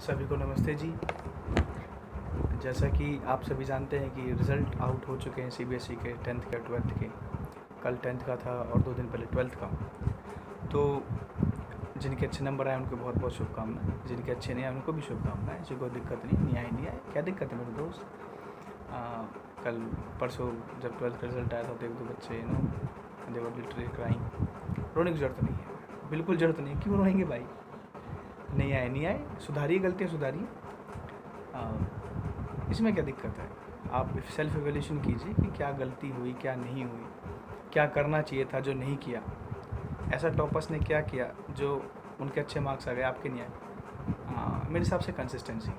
सभी को नमस्ते जी। जैसा कि आप सभी जानते हैं कि रिज़ल्ट आउट हो चुके हैं सीबीएसई के 10th के 12th के। कल 10th का था और 2 दिन पहले 12th का। तो जिनके अच्छे नंबर आए उनको बहुत बहुत शुभकामनाएं, जिनके अच्छे नहीं आए उनको भी शुभकामनाएं। जिसको कोई दिक्कत नहीं आए क्या दिक्कत है मेरे दोस्त। कल परसों जब 12th का रिज़ल्ट आया था तो 1-2 बच्चे दे वर लिटरली क्राइंग। रोने की ज़रूरत नहीं है, बिल्कुल ज़रूरत नहीं है। क्यों रोएंगे भाई? नहीं आए, सुधारिए गलतियाँ, सुधारिए। इसमें क्या दिक्कत है? आप सेल्फ एवेल्यूशन कीजिए कि क्या गलती हुई, क्या नहीं हुई, क्या करना चाहिए था जो नहीं किया, ऐसा टॉपर्स ने क्या किया जो उनके अच्छे मार्क्स आ गए, आपके नहीं आए। मेरे हिसाब से कंसिस्टेंसी।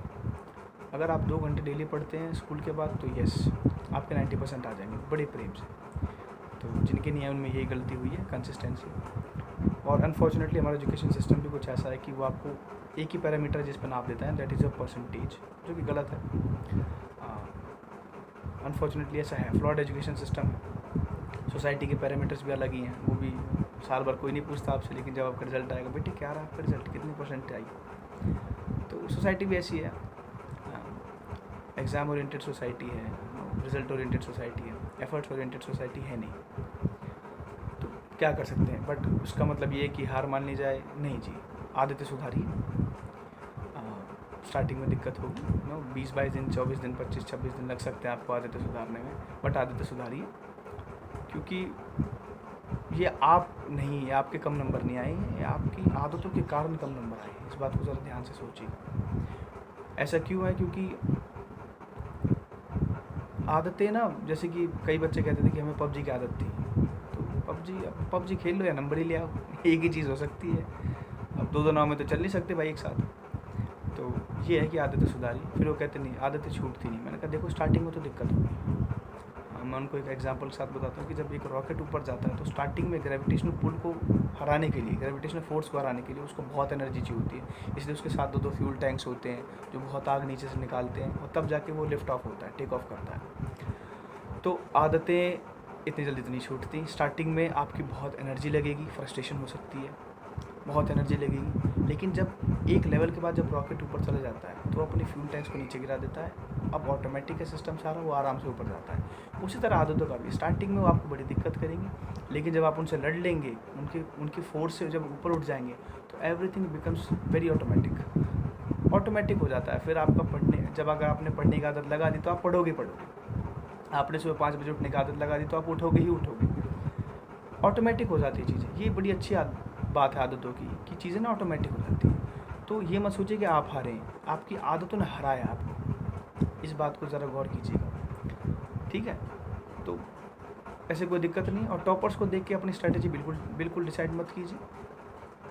अगर आप 2 घंटे डेली पढ़ते हैं स्कूल के बाद तो यस, आपके 90% आ जाएंगे बड़े प्रेम से। तो जिनके नहीं आए उनमें यही गलती हुई है, कंसिस्टेंसी। और अनफॉर्चुनेटली हमारा एजुकेशन सिस्टम भी कुछ ऐसा है कि वो आपको एक ही पैरामीटर जिस पर नाप देता है, दैट इज़ अ परसेंटेज, जो कि गलत है। अनफॉर्चुनेटली ऐसा है, फ्लॉड एजुकेशन सिस्टम है। सोसाइटी के पैरामीटर्स भी अलग ही हैं, वो भी साल भर कोई नहीं पूछता आपसे, लेकिन जब आपका रिजल्ट आएगा, बेटे क्या रहा आपका रिजल्ट, कितनी परसेंट आई। तो सोसाइटी भी ऐसी है, एग्ज़ाम ओरिएंटेड सोसाइटी है, रिजल्ट ओरिएंटेड सोसाइटी है, एफर्ट्स ओरिएंटेड सोसाइटी है नहीं। तो क्या कर सकते हैं, बट उसका मतलब ये है कि हार मान ली जाए, नहीं जी। आदतें सुधारिए। स्टार्टिंग में दिक्कत होगी, 20-22 दिन, 24 दिन, 25-26 दिन लग सकते हैं आपको आदतें सुधारने में, बट आदतें सुधारिए। क्योंकि ये आप नहीं, ये आपके कम नंबर नहीं आए, ये आपकी आदतों के कारण कम नंबर आए। इस बात को ज़रा ध्यान से सोचिए। ऐसा क्यों है? क्योंकि आदतें ना, जैसे कि कई बच्चे कहते थे कि हमें पबजी की आदत थी, तो पबजी खेल लो या नंबर ही ले आओ, एक ही चीज़ हो सकती है। अब 2 नाव में तो चल नहीं सकते भाई एक साथ। तो ये है कि आदतें सुधारी। फिर वो कहते नहीं आदतें छूटती नहीं। मैंने कहा देखो, स्टार्टिंग में तो दिक्कत होगी। मैं उनको एक एग्जांपल के साथ बताता हूँ कि जब एक रॉकेट ऊपर जाता है तो स्टार्टिंग में ग्रेविटेशनल पुल को हराने के लिए, ग्रेविटेशनल फोर्स को हराने के लिए उसको बहुत एनर्जी चाहिए होती है। इसलिए उसके साथ 2-2 फ्यूल टैंक्स होते हैं जो बहुत आग नीचे से निकालते हैं, और तब जाके वो लिफ्ट ऑफ होता है, टेक ऑफ करता है। तो आदतें इतनी जल्दी तो नहीं छूटती। स्टार्टिंग में आपकी बहुत एनर्जी लगेगी, फ्रस्ट्रेशन हो सकती है, बहुत एनर्जी लगेगी, लेकिन जब एक लेवल के बाद जब रॉकेट ऊपर चला जाता है तो अपने फ्यूल टैंक्स को नीचे गिरा देता है। अब ऑटोमेटिक है सिस्टम सारा, वो आराम से ऊपर जाता है। उसी तरह आदतों का भी स्टार्टिंग में वो आपको बड़ी दिक्कत करेंगे, लेकिन जब आप उनसे लड़ लेंगे, उनकी फोर्स से जब ऊपर उठ जाएंगे तो एवरीथिंग बिकम्स वेरी ऑटोमेटिक हो जाता है। फिर आपका जब अगर आपने पढ़ने की आदत लगा दी तो आप पढ़ोगे। आपने सुबह 5 बजे उठने की आदत लगा दी तो आप उठोगे ही उठोगे। ऑटोमेटिक हो जाती है चीज़ें। ये बड़ी अच्छी बात है आदतों की, कि चीज़ें ना ऑटोमेटिक हो जाती हैं। तो ये मत सोचिए कि आप हारे हैं, आपकी आदतों ने हराया आपको। इस बात को ज़रा गौर कीजिएगा, ठीक है? तो ऐसे कोई दिक्कत नहीं। और टॉपर्स को देख के अपनी स्ट्रैटेजी बिल्कुल डिसाइड मत कीजिए।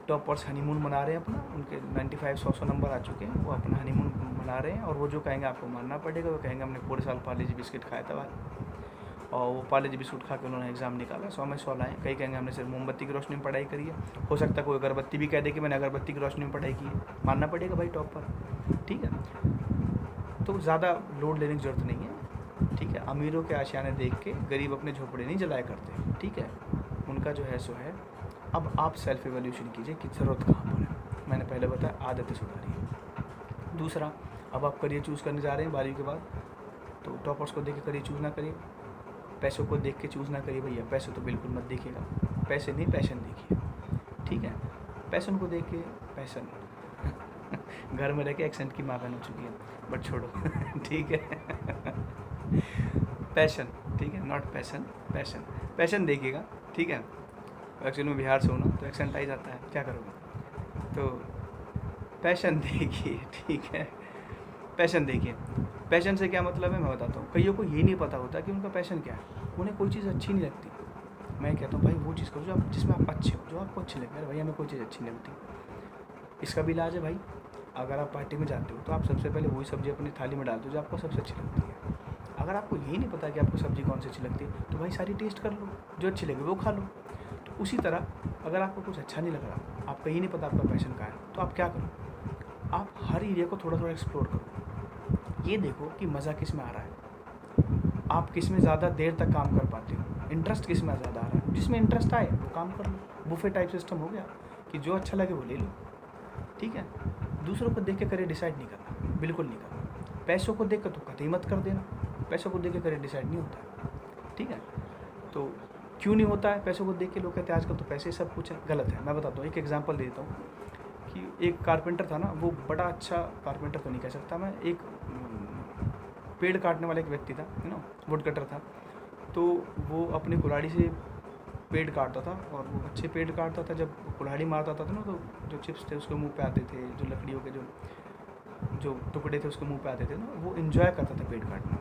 टॉपर्स हनीमून मना रहे हैं अपना, उनके 95-100 नंबर आ चुके हैं, वो अपना हनीमून मना रहे हैं, और वो जो कहेंगे आपको मानना पड़ेगा। वो कहेंगे हमने पूरे साल पार्ले जी बिस्किट खाया था भाई, और वो पार्ले जी बिस्कुट खा के उन्होंने एग्ज़ाम निकाला, 100 में 100 लाए। कई कहेंगे हमने सिर्फ मोमबत्ती की रोशनी में पढ़ाई करी है। हो सकता है कोई अगरबत्ती भी कह दे कि मैंने अगरबत्ती की रोशनी में पढ़ाई की है। मानना पड़ेगा भाई टॉपर, ठीक है? तो ज़्यादा लोड लेने की ज़रूरत नहीं है, ठीक है? अमीरों के आशियाने देख के गरीब अपने झोपड़े नहीं जलाया करते, ठीक है? उनका जो है सो है। अब आप सेल्फ एवेल्यूशन कीजिए कि ज़रूरत कहाँ पर है। मैंने पहले बताया आदतें सुधारिए। दूसरा, अब आप करियर चूज़ करने जा रहे हैं 12वीं के बाद, तो टॉपर्स को देख के करियर चूज़ ना करिए, पैसों को देख के चूज़ ना करिए भैया। पैसे तो बिल्कुल मत देखिएगा, पैसे नहीं, पैशन देखिए, ठीक है? पैशन को देख के, पैशन घर में रह के एक्सेंट की माँ बहन हो चुकी है, बट छोड़ो ठीक है पैशन, ठीक है, नॉट पैशन, पैशन देखिएगा, ठीक है? एक्चुअली मैं बिहार से हूँ ना, तो एक्सेंट आ ही जाता है, क्या करोगे? तो पैशन देखिए, ठीक है? पैशन देखिए। पैशन से क्या मतलब है मैं बताता हूँ। कईयों को ये नहीं पता होता कि उनका पैशन क्या है। उन्हें कोई चीज़ अच्छी नहीं लगती। मैं कहता हूँ भाई वो चीज़ करो जिसमें आप अच्छे हो, जो आपको अच्छी लगे। अरे भैया हमें कोई चीज़ अच्छी नहीं लगती, इसका भी इलाज है भाई। अगर आप पार्टी में जाते हो तो आप सबसे पहले वही सब्ज़ी अपनी थाली में डालते हो जो आपको सबसे अच्छी लगती है। अगर आपको यही नहीं पता कि आपको सब्ज़ी कौन सी अच्छी लगती है, तो भाई सारी टेस्ट कर लो, जो अच्छी लगे वो खा लो। तो उसी तरह अगर आपको कुछ अच्छा नहीं लग रहा, आपका ही नहीं पता आपका पैशन क्या है, तो आप क्या करो, आप हर एरिया को थोड़ा थोड़ा एक्सप्लोर करो। ये देखो कि मज़ा किस में आ रहा है, आप किस में ज़्यादा देर तक काम कर पाते हो, इंटरेस्ट किस में ज़्यादा आ रहा है। जिसमें इंटरेस्ट आए वो काम कर लो। बुफे टाइप सिस्टम हो गया कि जो अच्छा लगे वो ले लो, ठीक है? दूसरों को देख के करियर डिसाइड नहीं करना, बिल्कुल नहीं करना। पैसों को देख कर तो कतई मत कर देना, पैसों को देख के करियर डिसाइड नहीं होता है, ठीक है। तो क्यों नहीं होता है? पैसों को देख के लोग कहते हैं आजकल तो पैसे सब कुछ है, गलत है। मैं बताता हूँ, एक एग्जांपल देता हूँ कि एक कारपेंटर था ना, वो बड़ा अच्छा कारपेंटर तो नहीं कह सकता मैं, एक पेड़ काटने वाला एक व्यक्ति था, है ना, वुड कटर था। तो वो अपनी कुल्हाड़ी से पेड़ काटता था और वो अच्छे पेड़ काटता था। जब कुल्हाड़ी मारता था ना, तो जो चिप्स थे उसके मुंह पे आते थे, जो लकड़ियों के जो टुकड़े थे उसके मुंह पे आते थे ना, वो इन्जॉय करता था पेड़ काटना।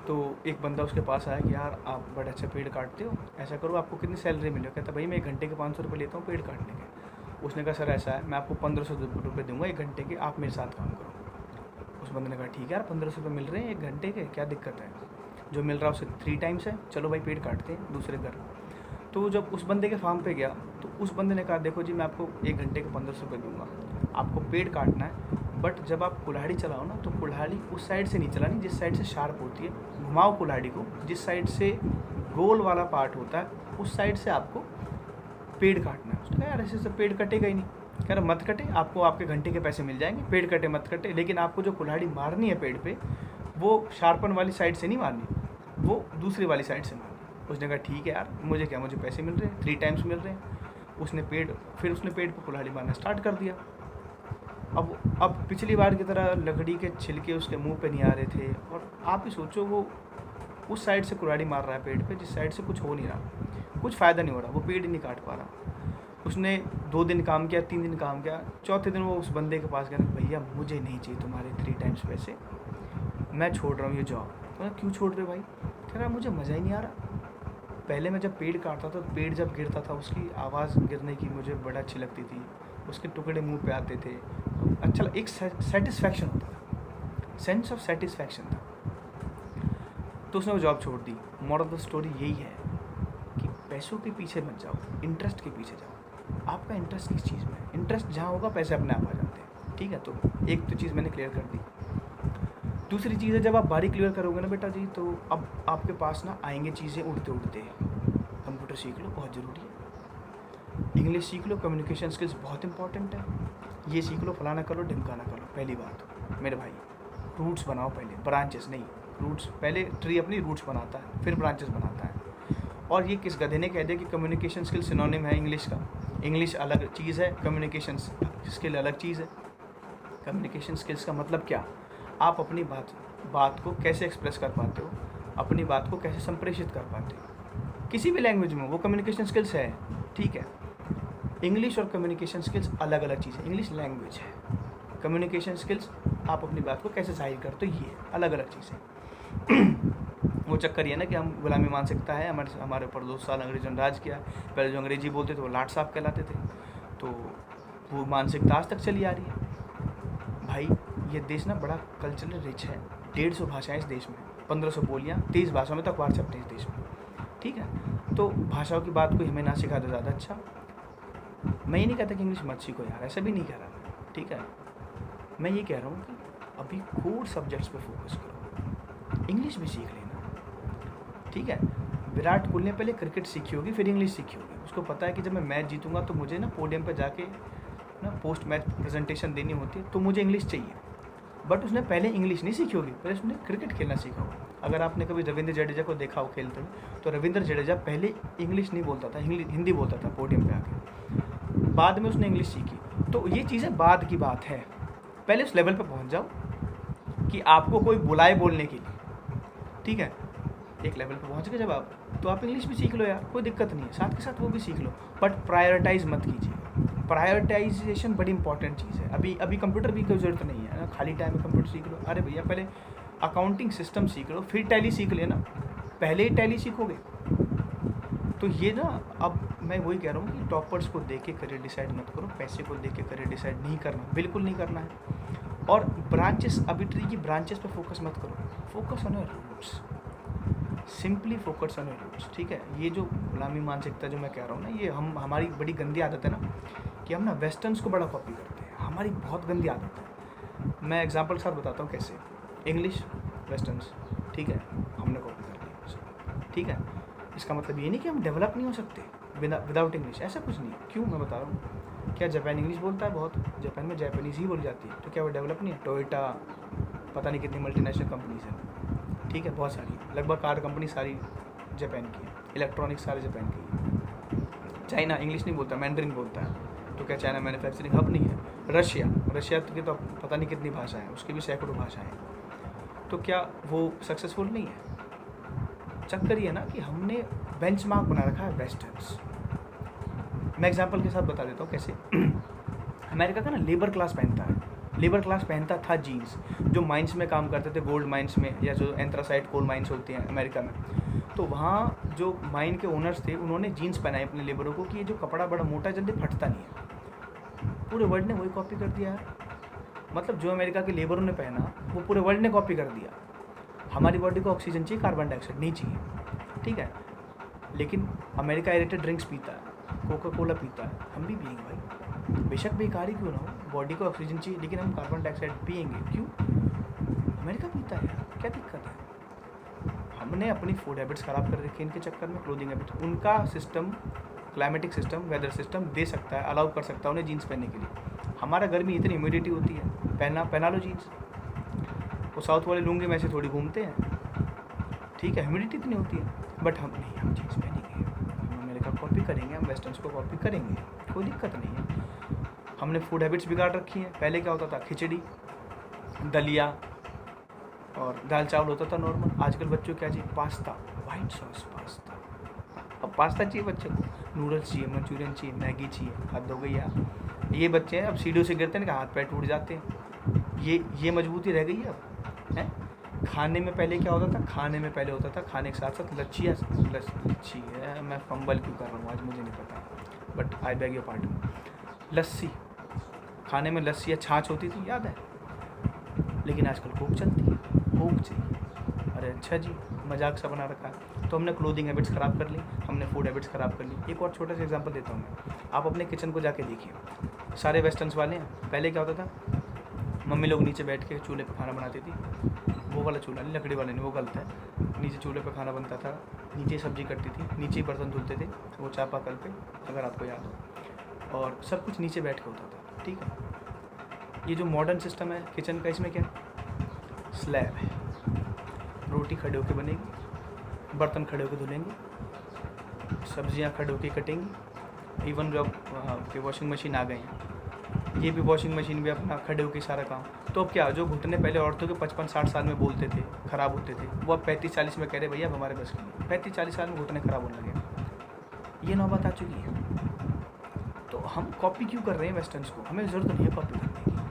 तो एक बंदा उसके पास आया कि यार आप बड़े अच्छे पेड़ काटते हो, ऐसा करो आपको कितनी सैलरी मिले? कहता भाई मैं 1 घंटे के 500 रुपये लेता हूँ पेड़ काटने के। उसने कहा सर ऐसा है, मैं आपको 1500 रुपये दूंगा 1 घंटे के, आप मेरे साथ काम करो। उस बंदे ने कहा ठीक है यार, 1500 रुपये मिल रहे हैं 1 घंटे के, क्या दिक्कत है, जो मिल रहा है उससे 3 टाइम्स है, चलो भाई पेड़ काटते हैं दूसरे घर। तो जब उस बंदे के फार्म पे गया तो उस बंदे ने कहा देखो जी मैं आपको 1 घंटे के 1500 रुपये दूंगा, आपको पेड़ काटना है, बट जब आप कुल्हाड़ी चलाओ ना तो कुल्हाड़ी उस साइड से नहीं चलानी जिस साइड से शार्प होती है, घुमाओ कुल्हाड़ी को, जिस साइड से गोल वाला पार्ट होता है उस साइड से आपको पेड़ काटना है। उसने कहा यार ऐसे से पेड़ कटेगा ही नहीं। कह रहा मत कटे, आपको आपके घंटे के पैसे मिल जाएंगे, पेड़ कटे मत कटे, लेकिन आपको जो कुल्हाड़ी मारनी है पेड़ पे वो शार्पन वाली साइड से नहीं मारनी, वो दूसरी वाली साइड से मारनी। उसने कहा ठीक है यार, मुझे क्या, मुझे पैसे मिल रहे हैं, 3 टाइम्स मिल रहे हैं। उसने पेड़ पे कुल्हाड़ी मारना स्टार्ट कर दिया। अब पिछली बार की तरह लकड़ी के छिलके उसके मुंह पे नहीं आ रहे थे, और आप ही सोचो वो उस साइड से कुल्हाड़ी मार रहा है पेड़ पे जिस साइड से कुछ हो नहीं रहा, कुछ फ़ायदा नहीं हो रहा, वो पेड़ ही नहीं काट पा रहा। उसने 2 दिन काम किया, 3 दिन काम किया, चौथे दिन वो उस बंदे के पास गया, भैया मुझे नहीं चाहिए तुम्हारे 3 टाइम्स पैसे, मैं छोड़ रहा हूँ ये जॉब। तो क्यों छोड़ रहे भाई? कह रहा मुझे मज़ा ही नहीं आ रहा। पहले मैं जब पेड़ काटता था, पेड़ जब गिरता था उसकी आवाज़ गिरने की मुझे बड़ा अच्छी लगती थी, उसके टुकड़े मुंह पे आते थे, अच्छा एक सेटिस्फैक्शन होता था, सेंस ऑफ सेटिस्फैक्शन था। तो उसने वो जॉब छोड़ दी। मॉरल ऑफ द स्टोरी यही है कि पैसों के पीछे मत जाओ, इंटरेस्ट के पीछे जाओ। आपका इंटरेस्ट किस चीज़ में है? इंटरेस्ट जहाँ होगा पैसे अपने आप आ जाते हैं, ठीक है। तो एक तो चीज़ मैंने क्लियर कर दी। दूसरी चीज़ है, जब आप बारी क्लियर करोगे ना बेटा जी, तो अब आपके पास ना आएंगे चीज़ें उड़ते उड़ते। कंप्यूटर सीख लो, बहुत ज़रूरी है। इंग्लिश सीख लो, कम्युनिकेशन स्किल्स बहुत इंपॉर्टेंट है। ये सीख लो, फलाना करो ढिमकाना करो। पहली बात मेरे भाई, रूट्स बनाओ पहले, ब्रांचेस नहीं। रूट्स पहले, ट्री अपनी रूट्स बनाता है फिर ब्रांचेस बनाता है। और ये किस गधे ने कह दिया कि कम्युनिकेशन स्किल सिनोनिम है इंग्लिश का? इंग्लिश अलग चीज़ है, कम्युनिकेशन स्किल अलग चीज़ है। कम्युनिकेशन स्किल्स का मतलब क्या? आप अपनी बात को कैसे एक्सप्रेस कर पाते हो, अपनी बात को कैसे संप्रेषित कर पाते हो किसी भी लैंग्वेज में, वो कम्युनिकेशन स्किल्स है, ठीक है। इंग्लिश और कम्युनिकेशन स्किल्स अलग अलग चीज़ है। इंग्लिश लैंग्वेज है, कम्युनिकेशन स्किल्स आप अपनी बात को कैसे जाहिर करते हो, ये अलग अलग चीज़ है। वो चक्कर ये ना कि हम गुलामी मानसिकता है, हमारे ऊपर 2 साल अंग्रेजों ने राज किया। पहले जो अंग्रेजी बोलते थे वो लाट साहब कहलाते थे, तो वो मानसिकता आज तक चली आ रही है। भाई ये देश ना बड़ा कल्चरल रिच है, 150 भाषाएं इस देश में, 1500 बोलियाँ, 23 भाषाओं में तक अखबार छपते हैं इस देश में, ठीक है। तो भाषाओं की बात कोई हमें ना सिखा दो ज़्यादा अच्छा। मैं ये नहीं कहता कि इंग्लिश मत सीखो यार, ऐसा भी नहीं कह रहा मैं, ठीक है। मैं ये कह रहा हूँ कि अभी कोर सब्जेक्ट्स पे फोकस करो, इंग्लिश भी सीख लेना, ठीक है। विराट कोहली ने पहले क्रिकेट सीखी होगी फिर इंग्लिश सीखी होगी। उसको पता है कि जब मैं मैच जीतूंगा तो मुझे ना पोडियम पर जाके ना पोस्ट मैच प्रेजेंटेशन देनी होती है, तो मुझे इंग्लिश चाहिए। बट उसने पहले इंग्लिश नहीं सीखी होगी, पहले उसने क्रिकेट खेलना सीखा होगा। अगर आपने कभी रविंद्र जडेजा को देखा हो खेलते हुए, तो रविंद्र जडेजा पहले इंग्लिश नहीं बोलता था, हिंदी बोलता था पोडियम पे आके, बाद में उसने इंग्लिश सीखी। तो ये चीज़ें बाद की बात है, पहले उस लेवल पे पहुंच जाओ कि आपको कोई बुलाए बोलने के लिए, ठीक है। एक लेवल पे पहुंच गए जब आप, तो आप इंग्लिश भी सीख लो यार, कोई दिक्कत नहीं है, साथ के साथ वो भी सीख लो, बट प्रायोरिटाइज मत कीजिए। प्रायोरिटाइजेशन बड़ी इंपॉर्टेंट चीज़ है। अभी कंप्यूटर भी कोई ज़रूरत नहीं है ना, खाली टाइम में कंप्यूटर सीख लो। अरे भैया पहले अकाउंटिंग सिस्टम सीख लो, फिर टैली सीख लेना, पहले ही टैली सीखोगे तो ये ना। अब मैं वही कह रहा हूँ कि टॉपर्स को देख के करियर डिसाइड मत करो, पैसे को देख के करियर डिसाइड नहीं करना, बिल्कुल नहीं करना है। और ब्रांचेस, अभी ट्री की ब्रांचेस पे फोकस मत करो, focus on your roots, simply focus on your roots, ठीक है। ये जो गुलामी मानसिकता जो मैं कह रहा हूँ ना, ये हमारी बड़ी गंदी आदत है ना कि हम ना वेस्टर्न्स को बड़ा कॉपी करते हैं, हमारी बहुत गंदी आदत है। मैं एग्जांपल के साथ बताता हूँ कैसे। इंग्लिश वेस्टर्न्स, ठीक है, हमने कॉपी कर लिया, ठीक है। इसका मतलब ये नहीं कि हम डेवलप नहीं हो सकते विदाउट इंग्लिश, ऐसा कुछ नहीं है। क्यों? मैं बता रहा हूँ क्या जापान इंग्लिश बोलता है बहुत? जापान में जापानीज़ ही बोली जाती है, तो क्या वो डेवलप नहीं है? टोयोटा, पता नहीं कितनी मल्टीनेशनल कंपनीज हैं, ठीक है, बहुत सारी, लगभग कार कंपनी सारी जापान की है, इलेक्ट्रॉनिक्स सारे जापान की है। चाइना इंग्लिश नहीं बोलता, मैंड्रिन बोलता है, तो क्या चाइना मैन्युफैक्चरिंग हब नहीं है? रशिया की तो पता नहीं कितनी भाषा है, उसकी भी सैकड़ों भाषाएं हैं, तो क्या वो सक्सेसफुल नहीं है? चक्कर ये है ना कि हमने बेंचमार्क बना रखा है वेस्टर्न्स। मैं एग्जांपल के साथ बता देता हूँ कैसे। अमेरिका का ना लेबर क्लास पहनता था जीन्स, जो माइंस में काम करते थे, गोल्ड माइंस में, या जो एंथ्रासाइट कोल माइंस होती हैं अमेरिका में, तो वहाँ जो माइन के ओनर्स थे उन्होंने जीन्स पहनाई अपने लेबरों को कि ये जो कपड़ा बड़ा मोटा जल्दी फटता नहीं है। पूरे वर्ल्ड ने वही कॉपी कर दिया है, मतलब जो अमेरिका के लेबरों ने पहना वो पूरे वर्ल्ड ने कॉपी कर दिया। हमारी बॉडी को ऑक्सीजन चाहिए, कार्बन डाइऑक्साइड नहीं चाहिए, ठीक है, लेकिन अमेरिका एरेटेड ड्रिंक्स पीता है, कोका कोला पीता है, हम भी पिएंगे भाई, बेशक बेकारी क्यों ना हो, बॉडी को ऑक्सीजन चाहिए लेकिन हम कार्बन डाइऑक्साइड पिएंगे क्यों? अमेरिका पीता है यार, क्या दिक्कत है? हमने अपनी फूड हैबिट्स ख़राब कर रखी है इनके चक्कर में, क्लोथिंग हैबिट्स। उनका system, climatic system, weather system दे सकता है, अलाउ कर सकता है उन्हें जीन्स पहनने के लिए। हमारा गर्मी इतनी ह्यूमिडिटी होती है, पहना लो जीन्स। वो साउथ वाले लुंगी में ऐसे थोड़ी घूमते हैं, ठीक है, ह्यूमिडिटी इतनी होती है, बट हम नहीं, हम जीन्स पहनेंगे, हम अमेरिका कॉपी करेंगे, हम वेस्टर्न्स को कॉपी करेंगे, कोई दिक्कत नहीं है। हमने फूड हैबिट्स बिगाड़ रखी हैं। पहले क्या होता था? खिचड़ी, दलिया और दाल चावल होता था नॉर्मल। आजकल बच्चों क्या चाहिए? Pasta, white sauce pasta. अब पास्ता चाहिए बच्चे को, नूडल्स चाहिए, मंचूरियन चाहिए, मैगी चाहिए, हद हो गई यार। ये बच्चे हैं अब सीढ़ियों से गिरते हैं ना, हाथ पैर टूट जाते हैं, ये मजबूती रह गई है अब, है। खाने में पहले क्या होता था? खाने में पहले होता था, खाने के साथ साथ लच्छी है, मैं फंबल क्यों कर रहा हूँ आज मुझे नहीं पता, but I beg your pardon. लस्सी, खाने में लस्सी या छाछ होती थी, याद है, लेकिन आजकल कोक चलती है, कोक चाहिए। अरे अच्छा जी, मजाक सा बना रखा है। तो हमने क्लोथिंग हैबिट्स ख़राब कर ली, हमने फूड हैबिट्स ख़राब कर ली। एक और छोटा सा एग्जांपल देता हूँ मैं, आप अपने किचन को जाके देखिए, सारे वेस्टर्न्स वाले हैं। पहले क्या होता था? मम्मी लोग नीचे बैठ के चूल्हे पे खाना बनाती थी, वो वाला चूल्हा नहीं, लकड़ी वाले नहीं, वो गलत है। नीचे चूल्हे पे खाना बनता था, नीचे सब्जी कटती थी, नीचे ही बर्तन धुलते थे, वो चापाकल पे, अगर आपको याद हो, और सब कुछ नीचे बैठ के होता था, ठीक है। ये जो मॉडर्न सिस्टम है किचन का, इसमें क्या स्लैब है, रोटी खड़े होके बनेगी, बर्तन खड़े होके धुलेंगे, सब्जियां खड़े होके कटेंगी। इवन जब के वॉशिंग मशीन आ गए हैं, ये भी वॉशिंग मशीन भी अपना खड़े होके सारा काम। तो अब क्या, जो घुटने पहले औरतों के 55-60 साल में बोलते थे, ख़राब होते थे, वो अब 35-40 में कह रहे भैया अब हमारे बस की नहीं। 35-40 साल में घुटने ख़राब होने लगे, ये नौबत आ चुकी है। तो हम कॉपी क्यों कर रहे हैं वेस्टर्न्स को? हमें ज़रूरत नहीं है कॉपी करने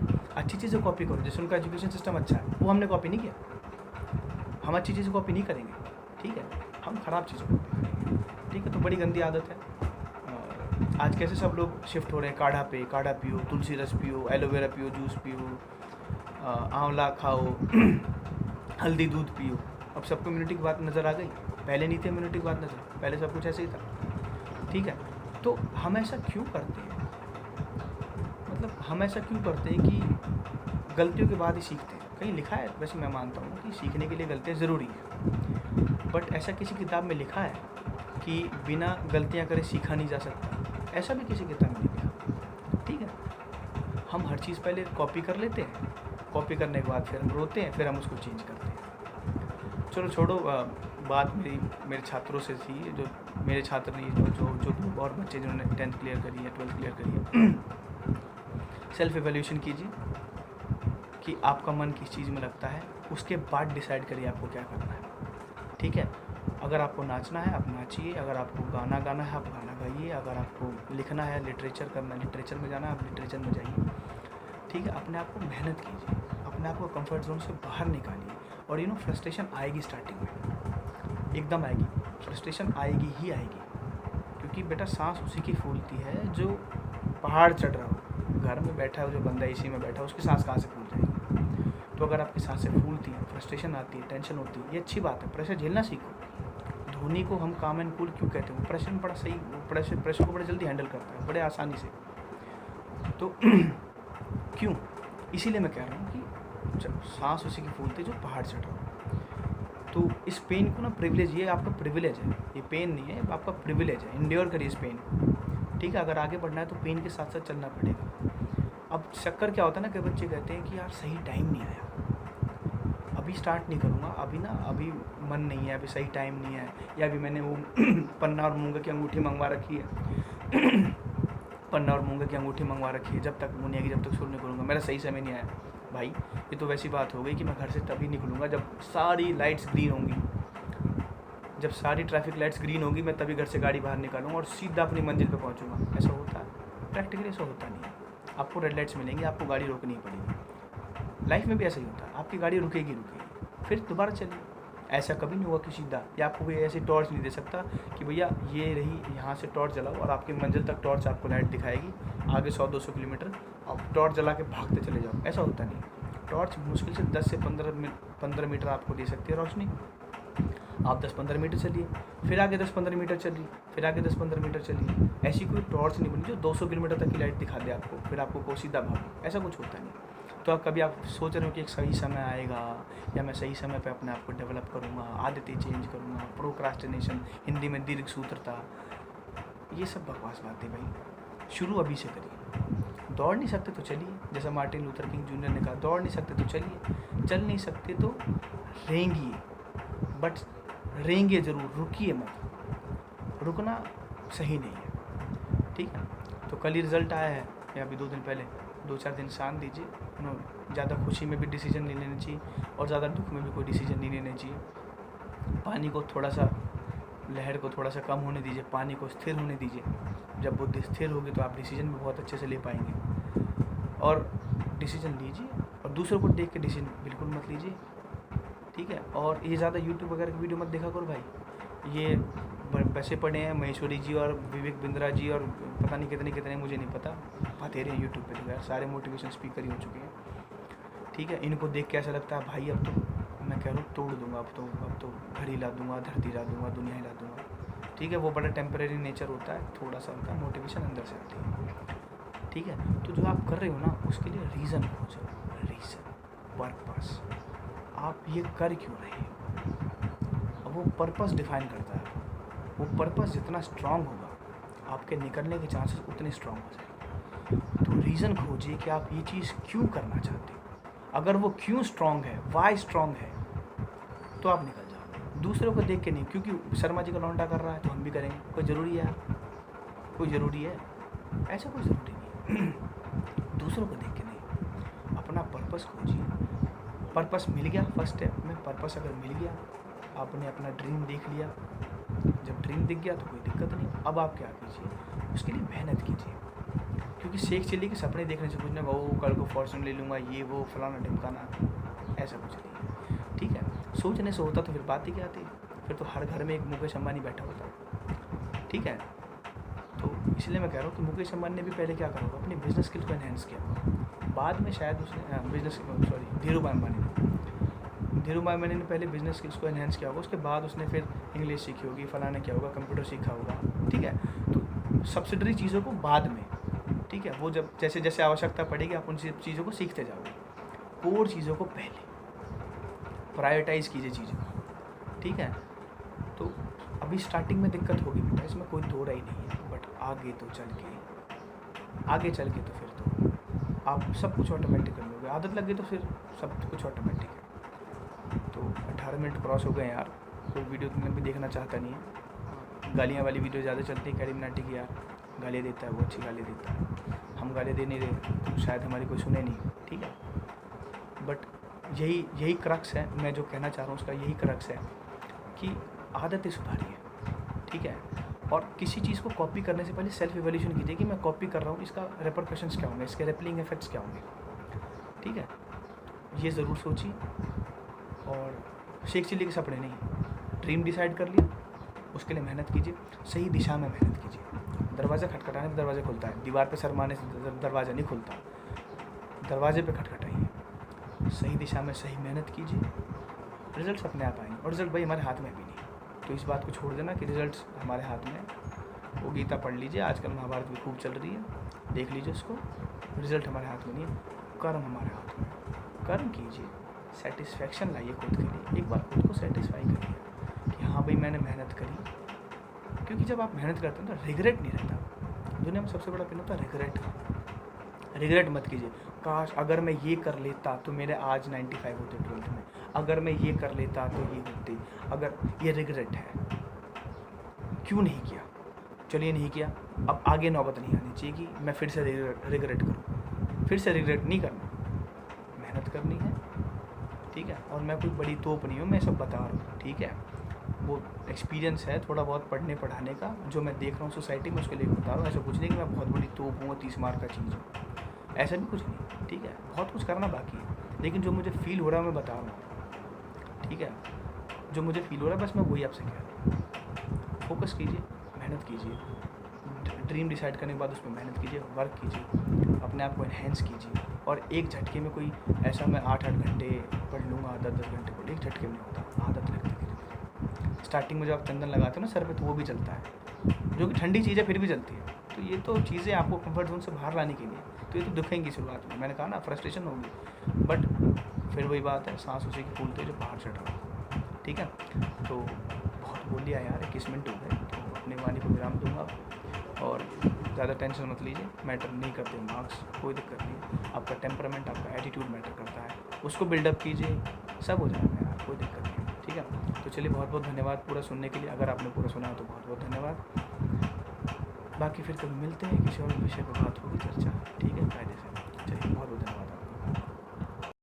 की। अच्छी चीज़ें कॉपी करो, जैसे उनका एजुकेशन सिस्टम अच्छा है, वो हमने कॉपी नहीं किया। हम अच्छी चीज़ें कॉपी नहीं करेंगे, ठीक है, हम ख़राब चीज़ें कॉपी करेंगे, ठीक है। तो बड़ी गंदी आदत है। आज कैसे सब लोग शिफ्ट हो रहे हैं काढ़ा पे, काढ़ा पियो, तुलसी रस पियो, एलोवेरा पियो, जूस पियो, आंवला खाओ, हल्दी दूध पियो। अब सबको इम्यूनिटी की बात नज़र आ गई, पहले नहीं थी इम्यूनिटी की बात नज़र, पहले सब कुछ ऐसे ही था, ठीक है। तो हम ऐसा क्यों करते हैं? मतलब हम ऐसा क्यों करते हैं कि गलतियों के बाद ही सीखते हैं? कहीं लिखा है, वैसे मैं मानता हूँ कि सीखने के लिए गलतियाँ ज़रूरी है, बट ऐसा किसी किताब में लिखा है कि बिना गलतियाँ करे सीखा नहीं जा सकता? ऐसा भी किसी किताब में लिखा, ठीक है। हम हर चीज़ पहले कॉपी कर लेते हैं, कॉपी करने के बाद फिर हम रोते हैं, फिर हम उसको चेंज करते हैं। चलो छोड़ो, बात मेरे छात्रों से थी, जो मेरे छात्र नहीं, जो और बच्चे जिन्होंने 10th क्लियर करी है, 12th क्लियर करी है। सेल्फ एवेल्यूशन कीजिए कि आपका मन किस चीज़ में लगता है, उसके बाद डिसाइड करिए आपको क्या करना है, ठीक है। अगर आपको नाचना है आप नाचिए, अगर आपको गाना गाना है आप गाना गाइए, अगर आपको लिखना है, लिटरेचर करना है, लिटरेचर में जाना है आप लिटरेचर में जाइए, ठीक है। अपने आप को मेहनत कीजिए, अपने आप को कंफर्ट जोन से बाहर निकालिए। और फ्रस्ट्रेशन आएगी स्टार्टिंग में, एकदम आएगी, फ्रस्ट्रेशन आएगी ही आएगी, क्योंकि बेटा सांस उसी की फूलती है जो पहाड़ चढ़ रहा हो। घर में बैठा है जो बंदा इसी में बैठा है, उसकी सांस कहाँ से फूल जाएगी? तो अगर आपकी सांसें फूलती हैं, फ्रस्ट्रेशन आती है, टेंशन होती है, ये अच्छी बात है, प्रेशर झेलना सीखो। धोनी को हम काम एंड कूल क्यों कहते हैं? प्रेशर बड़ा सही, प्रेशर को बड़े जल्दी हैंडल करता है, बड़े आसानी से। तो क्यों? इसीलिए मैं कह रहा हूँ कि सांस उसी की फूलती जो पहाड़ चढ़ रहा हो। तो इस पेन को ना प्रिविलेज, ये आपका प्रिविलेज है, ये पेन नहीं है, आपका प्रिविलेज है। इंड्योर करिए इस पेन, ठीक है, अगर आगे बढ़ना है तो पेन के साथ साथ चलना पड़ेगा। अब चक्कर क्या होता है ना, कई बच्चे कहते हैं कि यार सही टाइम नहीं आया, अभी स्टार्ट नहीं करूँगा, अभी मन नहीं है, अभी सही टाइम नहीं है, या अभी मैंने वो पन्ना और मूंगे की अंगूठी मंगवा रखी है पन्ना और मूंगे की अंगूठी मंगवा रखी है, जब तक वो नहीं आएगी जब तक शुरू नहीं करूँगा, मेरा सही समय नहीं आया। भाई ये तो वैसी बात हो गई कि मैं घर से तभी निकलूँगा जब सारी लाइट्स ग्रीन होंगी, जब सारी ट्रैफिक लाइट्स ग्रीन होगी मैं तभी घर से गाड़ी बाहर निकालूंगा और सीधा अपनी मंजिल पे पहुंचूंगा। ऐसा होता है? प्रैक्टिकली ऐसा होता नहीं है। आपको रेड लाइट्स मिलेंगी, आपको गाड़ी रोकनी पड़ेगी। लाइफ में भी ऐसा ही होता है, आपकी गाड़ी रुकेगी, फिर दोबारा चलिए। ऐसा कभी नहीं हुआ कि सीधा, या आपको कोई ऐसी टॉर्च नहीं दे सकता कि भैया ये रही, यहाँ से टॉर्च जलाओ और आपकी मंजिल तक टॉर्च आपको लाइट दिखाएगी, आगे 100-200 किलोमीटर आप टॉर्च जला के भागते चले जाओ। ऐसा होता नहीं। टॉर्च मुश्किल से 10 से 15 मीटर आपको दे सकती है रोशनी। आप 10-15 मीटर चलिए, फिर आगे 10-15 मीटर चलिए, फिर आगे 10-15 मीटर चलिए। ऐसी कोई टॉर्च नहीं बनी जो 200 किलोमीटर तक की लाइट दिखा दे आपको, फिर आपको को सीधा भागो। ऐसा कुछ होता नहीं। तो आप कभी आप सोच रहे हो कि एक सही समय आएगा या मैं सही समय पे अपने आप को डेवलप करूँगा, आदतें चेंज करूँगा, प्रोक्रास्टिनेशन, हिंदी में दीर्घ सूत्रता, ये सब बकवास बात है भाई। शुरू अभी से करिए। दौड़ नहीं सकते तो चलिए, जैसा मार्टिन लूथर किंग जूनियर ने कहा, दौड़ नहीं सकते तो चलिए, चल नहीं सकते तो रेंगिए, बट रेंगे ज़रूर, रुकिए मत। रुकना सही नहीं है, ठीक है। तो कल ही रिज़ल्ट आया है, या अभी 2 दिन पहले, 2-4 दिन शांत दीजिए। ज़्यादा खुशी में भी डिसीजन नहीं लेना चाहिए और ज़्यादा दुख में भी कोई डिसीजन नहीं लेना चाहिए। पानी को थोड़ा सा, लहर को थोड़ा सा कम होने दीजिए, पानी को स्थिर होने दीजिए। जब बुद्धि स्थिर होगी तो आप डिसीजन भी बहुत अच्छे से ले पाएंगे। और डिसीजन लीजिए, और दूसरों को देख के डिसीजन बिल्कुल मत लीजिए, ठीक है। और ये ज़्यादा यूट्यूब वगैरह की वीडियो मत देखा करो भाई। ये वैसे पढ़े हैं महेश्वरी जी और विवेक बिंद्रा जी और पता नहीं कितने मुझे नहीं पता, बतेरे हैं यूट्यूब पे, तो यार सारे मोटिवेशन स्पीकर ही हो चुके हैं, ठीक है। इनको देख के ऐसा लगता है भाई अब तो मैं कह रहा हूँ तोड़ दूंगा, अब तो घर ही ला दूंगा, धरती हिला दूंगा, दुनिया हिला दूंगा, ठीक है। वो बड़ा टेम्परेरी नेचर होता है, थोड़ा सा उनका मोटिवेशन अंदर से आती है, ठीक है। तो जो आप कर रहे हो ना उसके लिए रीज़न खोजो, रीज़न, पर्पस, आप ये कर क्यों रहे हैं। अब वो पर्पस डिफाइन करता है। वो पर्पस जितना स्ट्रांग होगा आपके निकलने के चांसेस उतने स्ट्रांग हो जाएंगे। तो रीज़न खोजिए कि आप ये चीज़ क्यों करना चाहते हो। अगर वो क्यों स्ट्रांग है, वाई स्ट्रांग है, तो आप निकल जाओ। दूसरों को देख के नहीं, क्योंकि शर्मा जी का लौंडा कर रहा है तो हम भी करेंगे। कोई ज़रूरी है? कोई ज़रूरी है? ऐसा कोई ज़रूरी नहीं। दूसरों को देख के नहीं, अपना पर्पस खोजिए। पर्पस मिल गया, फर्स्ट स्टेप में पर्पस अगर मिल गया, आपने अपना ड्रीम देख लिया, जब ड्रीम दिख गया तो कोई दिक्कत नहीं। अब आप क्या कीजिए, उसके लिए मेहनत कीजिए। क्योंकि शेख चिल्ली के सपने देखने से कुछ नहीं, वो कल को फॉर्चून ले लूँगा, ये वो फलाना ढिमकाना, ऐसा कुछ नहीं है, ठीक है। सोचने से होता तो फिर बात ही क्या आती, फिर तो हर घर में एक मुकेश अंबानी बैठा होता, ठीक है। तो इसलिए मैं कह रहा हूँ कि मुकेश अंबानी ने भी पहले क्या करा होगा, अपनी बिजनेस स्किल्स को एनहेंस किया होगा। बाद में शायद उसने धीरूभाई अंबानी ने पहले बिजनेस स्किल्स को एनहेंस किया होगा, उसके बाद उसने फिर इंग्लिश सीखी होगी, फलाना किया होगा, कंप्यूटर सीखा होगा, ठीक है। तो सब्सिडरी चीज़ों को बाद में, ठीक है, वो जब जैसे जैसे आवश्यकता पड़ेगी आप उन चीज़ों को सीखते जाओगे। कोर चीज़ों को पहले प्रायोरिटाइज कीजिए चीज़ों को, ठीक है। तो अभी स्टार्टिंग में दिक्कत होगी बेटा, इसमें कोई दो राय नहीं है, बट आगे चल के तो फिर तो आप सब कुछ ऑटोमेटिक कर लोगे। आदत लग गई तो फिर सब कुछ ऑटोमेटिक है। तो 18 मिनट क्रॉस हो गए यार, कोई वीडियो तुमने भी देखना चाहता नहीं है। गालियाँ वाली वीडियो ज़्यादा चलती है कैरिमिनाटी की, यार गाली देता है, वो अच्छी गाली देता है, हम गाली दे नहीं रहे तो शायद हमारी कोई सुने नहीं, ठीक है। बट यही क्रक्स है, मैं जो कहना चाह रहा हूँ उसका यही क्रक्स है कि आदतें सुधारिए, ठीक है। और किसी चीज़ को कॉपी करने से पहले सेल्फ इवैल्यूएशन कीजिए कि मैं कॉपी कर रहा हूँ, इसका रेपरकशंस क्या होंगे, इसके रिपलिंग इफेक्ट्स क्या होंगे, ठीक है। ये ज़रूर सोचिए। और शेख चिल्ली के सपने नहीं, ड्रीम डिसाइड कर लिया, उसके लिए मेहनत कीजिए, सही दिशा में मेहनत कीजिए। दरवाज़ा खटखटाने पर दरवाज़ा खुलता है, दीवार पे सर मारने से दरवाज़ा नहीं खुलता। दरवाजे पे खटखटाइए, सही दिशा में सही मेहनत कीजिए, रिजल्ट्स अपने आप आएंगे। और रिजल्ट भाई हमारे हाथ में भी नहीं, तो इस बात को छोड़ देना कि रिजल्ट्स हमारे हाथ में। वो गीता पढ़ लीजिए, आजकल महाभारत भी खूब चल रही है, देख लीजिए उसको। रिजल्ट हमारे हाथ में नहीं है, कर्म हमारे हाथ में। कर्म कीजिए, सेटिस्फैक्शन लाइए खुद के लिए, एक बार खुद को सेटिस्फाई करिए कि हाँ भाई मैंने मेहनत करी। क्योंकि जब आप मेहनत करते हैं तो रिग्रेट नहीं रहता, दुनिया में सबसे बड़ा पेन होता है रिग्रेट का। रिग्रेट मत कीजिए, काश अगर मैं ये कर लेता तो मेरे आज 95 होते 12th में, अगर मैं ये कर लेता तो ये होती, अगर ये रिग्रेट है। क्यों नहीं किया? चलिए नहीं किया, अब आगे नौबत नहीं आनी चाहिए कि मैं फिर से रिग्रेट करूँ। फिर से रिग्रेट नहीं करना, मेहनत करनी है, ठीक है। और मैं कोई बड़ी तोप नहीं हूँ, मैं सब बता रहा हूँ, ठीक है। वो एक्सपीरियंस है थोड़ा बहुत पढ़ने पढ़ाने का, जो मैं देख रहा हूँ सोसाइटी में, उसके लिए बता रहा हूँ। ऐसा कुछ नहीं कि मैं बहुत बड़ी तोप हूँ, 30 मार्क का चीज़ हूँ, ऐसा भी कुछ नहीं, ठीक है। बहुत कुछ करना बाकी है, लेकिन जो मुझे फील हो रहा है मैं बता रहा हूँ, ठीक है। जो मुझे फील हो रहा है बस मैं वही आपसे कह रहा हूँ। फोकस कीजिए, मेहनत कीजिए, ड्रीम डिसाइड करने के बाद उस पर मेहनत कीजिए, वर्क कीजिए, अपने आप को एनहेंस कीजिए। और एक झटके में कोई ऐसा मैं 8-8 घंटे पढ़ लूँगा, 10-10 घंटे पढ़, एक झटके में नहीं होता, आदत लगती है। स्टार्टिंग में जब आप चंदन लगाते हो ना सर पे, तो वो भी चलता है, जो कि ठंडी चीज़ है फिर भी चलती है। तो ये तो चीज़ें आपको कंफर्ट जोन से बाहर लाने के लिए, तो ये तो दुखेंगी शुरुआत में, मैंने कहा ना फ्रस्ट्रेशन होगी, बट फिर वही बात है, सांस उसी की फूलते जो बाहर चढ़ रहा, ठीक है। तो बहुत बोल लिया यार, 21 मिनट हो गए, तो अपनी वाणी को विराम दूंगा। और ज़्यादा टेंशन मत लीजिए, मैटर नहीं करते मार्क्स, कोई दिक्कत नहीं। आपका टेम्परामेंट, आपका एटीट्यूड मैटर करता है, उसको बिल्डअप कीजिए, सब हो जाएगा यार, कोई दिक्कत नहीं, ठीक है। तो चलिए, बहुत बहुत धन्यवाद पूरा सुनने के लिए। अगर आपने पूरा सुना तो बहुत बहुत धन्यवाद। बाकी फिर कभी मिलते हैं, किसी और विषय पर बात होगी, चर्चा, ठीक है, कायदे से। चलिए, बहुत बहुत धन्यवाद।